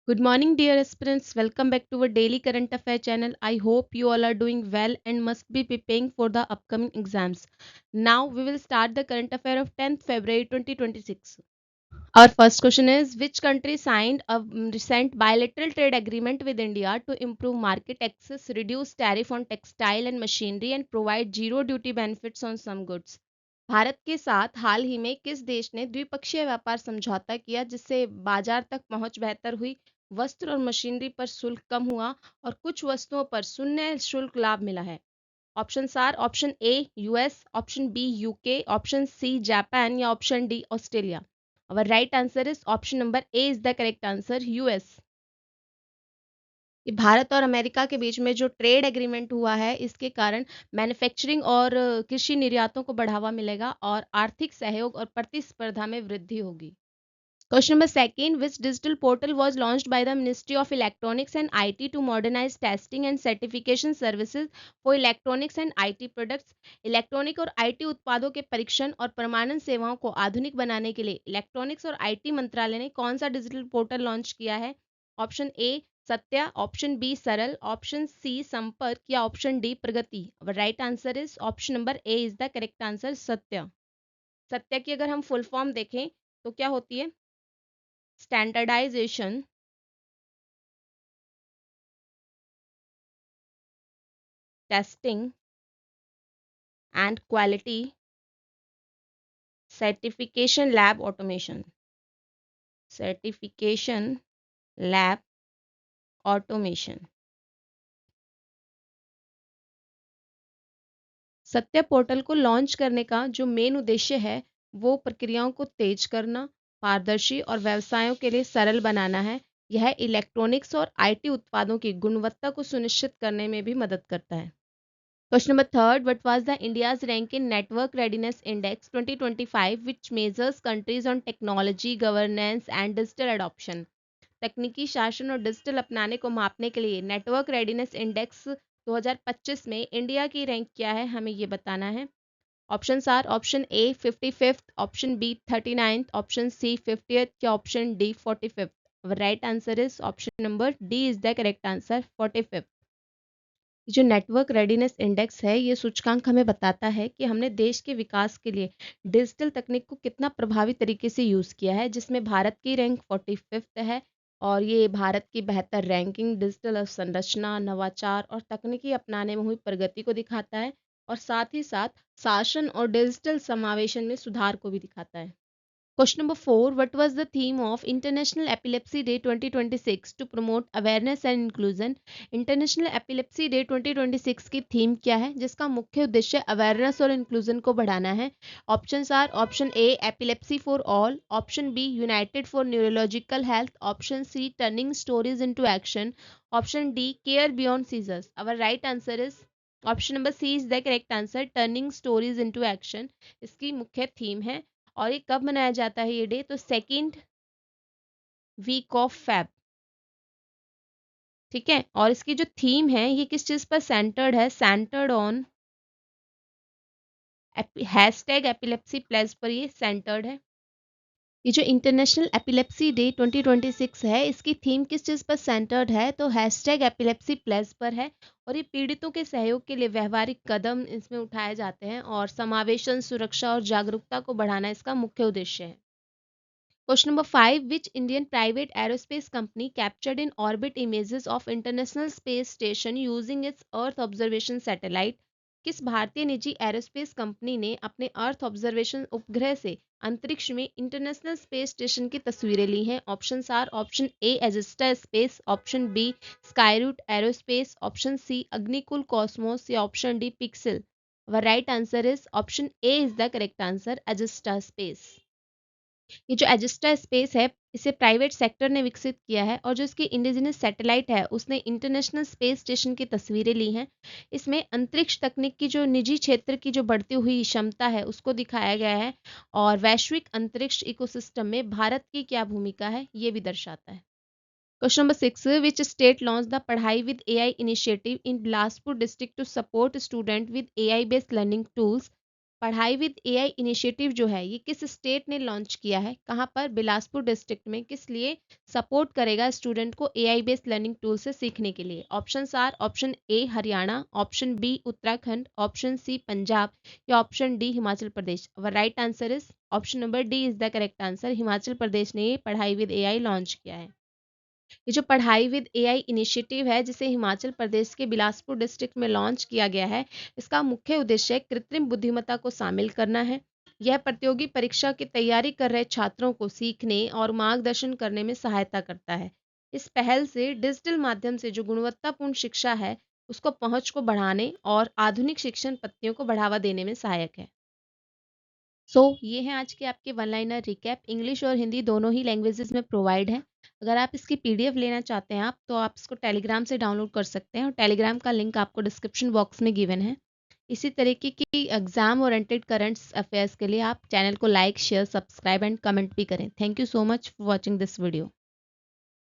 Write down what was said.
Good morning, dear aspirants. Welcome back to our daily current affair channel. I hope you all are doing well and must be preparing for the upcoming exams. Now, we will start the current affair of 10th February 2026. Our first question is: which country signed a recent bilateral trade agreement with India to improve market access, reduce tariff on textile and machinery, and provide zero duty benefits on some goods? Bharat के साथ हाल ही में किस देश ने द्विपक्षीय व्यापार समझौता किया जिससे बाजार तक पहुंच बेहतर हुई, वस्त्र और मशीनरी पर शुल्क कम हुआ और कुछ वस्तुओं पर शून्य शुल्क लाभ मिला है? Option are: option A US, option B UK, option C Japan या option D Australia. Our right answer is option number A is the correct answer, US. Bharat और अमेरिका के बीच में जो ट्रेड एग्रीमेंट हुआ है, इसके कारण मैन्युफैक्चरिंग और कृषि निर्यातों को बढ़ावा मिलेगा और आर्थिक सहयोग और प्रतिस्पर्धा में वृद्धि होगी। Question number second: which digital portal was launched by the Ministry of Electronics and IT to modernize testing and certification services for electronics and IT products? Electronic और आईटी उत्पादों के परीक्षण और प्रमाणन सेवाओं को आधुनिक बनाने के लिए इलेक्ट्रॉनिक्स और आईटी मंत्रालय ने कौन सा डिजिटल पोर्टल लॉन्च किया है? Option A Satya, option B Saral, option C Sampark या option D Pragati. Right answer is option number A is the correct answer, Satya. Satya की अगर हम फुल फॉर्म देखें तो क्या होती है? Standardization, testing and quality certification lab automation. Certification lab automation. Satya portal को लॉन्च करने का जो मेन उद्देश्य है वो प्रक्रियाओं को तेज करना, पारदर्शी और व्यवसायों के लिए सरल बनाना है। यह इलेक्ट्रॉनिक्स और आईटी उत्पादों की गुणवत्ता को सुनिश्चित करने में भी मदद करता है। Question number third: what was the India's rank in Network Readiness Index 2025, which measures countries on technology, governance and digital adoption? तकनीकी शासन और डिजिटल अपनाने को मापने के लिए नेटवर्क रेडीनेस इंडेक्स 2025 में इंडिया की रैंक क्या है, हमें ये बताना है। Option are: option A 55th, option B 39th, option C 50th या option D 45th। Right answer is option number D is the correct answer, 45th। जो नेटवर्क रेडीनेस इंडेक्स है, ये सूचकांक हमें बताता है कि हमने देश के विकास के लिए डिजिटल तकनीक को कितना प्रभावी तरीके से यूज़ किया है, जिसमें भारत की रैंक 45th है। और ये भारत की बेहतर रैंकिंग, डिजिटल अवसंरचना, नवाचार और तकनीकी अपनाने में हुई प्रगति को दिखाता है और साथ ही साथ शासन और डिजिटल समावेशन में सुधार को भी दिखाता है। Question number 4: what was the theme of International Epilepsy Day 2026 to promote awareness and inclusion? International Epilepsy Day 2026 की थीम क्या है जिसका मुख्य उद्देश्य अवेयरनेस और इंक्लूजन को बढ़ाना है? Options are: option A epilepsy for all, option B united for neurological health, option C turning stories into action, option D care beyond seizures. Our right answer is option number C is the correct answer, turning stories into action इसकी मुख्य theme है। और ये कब मनाया जाता है ये डे? तो सेकेंड वीक ऑफ फेब। ठीक है, और इसकी जो थीम है ये किस चीज पर सेंटर्ड है? Centred on hashtag epilepsy plus पर ये सेंटर्ड है। ये जो इंटरनेशनल एपिलेप्सी डे 2026 है, इसकी थीम किस चीज़ पर सेंटर्ड है? तो हैशटैग एपिलेप्सी प्लस पर है। और ये पीड़ितों के सहयोग के लिए व्यवहारिक कदम इसमें उठाए जाते हैं और समावेशन, सुरक्षा और जागरूकता को बढ़ाना इसका मुख्य उद्देश्य है। Question number 5: which Indian private aerospace company captured in orbit images of International Space Station using its Earth observation satellite? किस भारतीय निजी एरोस्पेस कंपनी ने अपने अर्थ ऑब्जर्वेशन उपग्रह से अंतरिक्ष में इंटरनेशनल स्पेस स्टेशन की तस्वीरें ली हैं? Option are: option A Azista Space, option B Skyroot Aerospace, option C Agnikul Cosmos या option D Pixxel. Right answer is option A is the correct answer, Azista Space. ये जो एजिस्टा स्पेस है, इसे प्राइवेट सेक्टर ने विकसित किया है और जो इसकी इंडिजिनस सैटेलाइट है उसने इंटरनेशनल स्पेस स्टेशन की तस्वीरें ली हैं। इसमें अंतरिक्ष तकनीक की जो निजी क्षेत्र की जो बढ़ती हुई क्षमता है उसको दिखाया गया है और वैश्विक अंतरिक्ष इकोसिस्टम में भारत की क्या भूमिका है ये भी दर्शाता है। Question number 6: which state launch the Padhai with AI initiative in Bilaspur district to support student with AI based learning tools? Padhai with AI initiative जो है ये किस स्टेट ने लॉन्च किया है, कहाँ पर? बिलासपुर डिस्ट्रिक्ट में। किस लिए? सपोर्ट करेगा स्टूडेंट को एआई बेस्ड लर्निंग टूल से सीखने के लिए। Options are option A Haryana, option B Uttarakhand, option C Punjab या option D Himachal Pradesh. Our right answer is option number D is the correct answer. Himachal Pradesh ने ये पढ़ाई विद एआई लॉन्च किया है। ये जो पढ़ाई विद एआई इनिशिएटिव है जिसे हिमाचल प्रदेश के बिलासपुर डिस्ट्रिक्ट में लॉन्च किया गया है, इसका मुख्य उद्देश्य कृत्रिम बुद्धिमत्ता को शामिल करना है। यह प्रतियोगी परीक्षा की तैयारी कर रहे छात्रों को सीखने और मार्गदर्शन करने में सहायता करता है। इस पहल से डिजिटल माध्यम से जो गुणवत्तापूर्ण शिक्षा है उसको पहुंच को बढ़ाने और आधुनिक शिक्षण पद्धतियों को बढ़ावा देने में सहायक है। ये हैं आज के आपके वन लाइनर रिकैप। इंग्लिश और हिंदी दोनों ही लैंग्वेजेस में प्रोवाइड है। अगर आप इसकी पीडीएफ लेना चाहते हैं तो आप इसको टेलीग्राम से डाउनलोड कर सकते हैं और टेलीग्राम का लिंक आपको डिस्क्रिप्शन बॉक्स में गिवन है। इसी तरीके की एग्जाम ओरिएंटेड करंट्स अफेयर्स के लिए आप चैनल को like share subscribe and comment भी करें। Thank you so much for watching this video.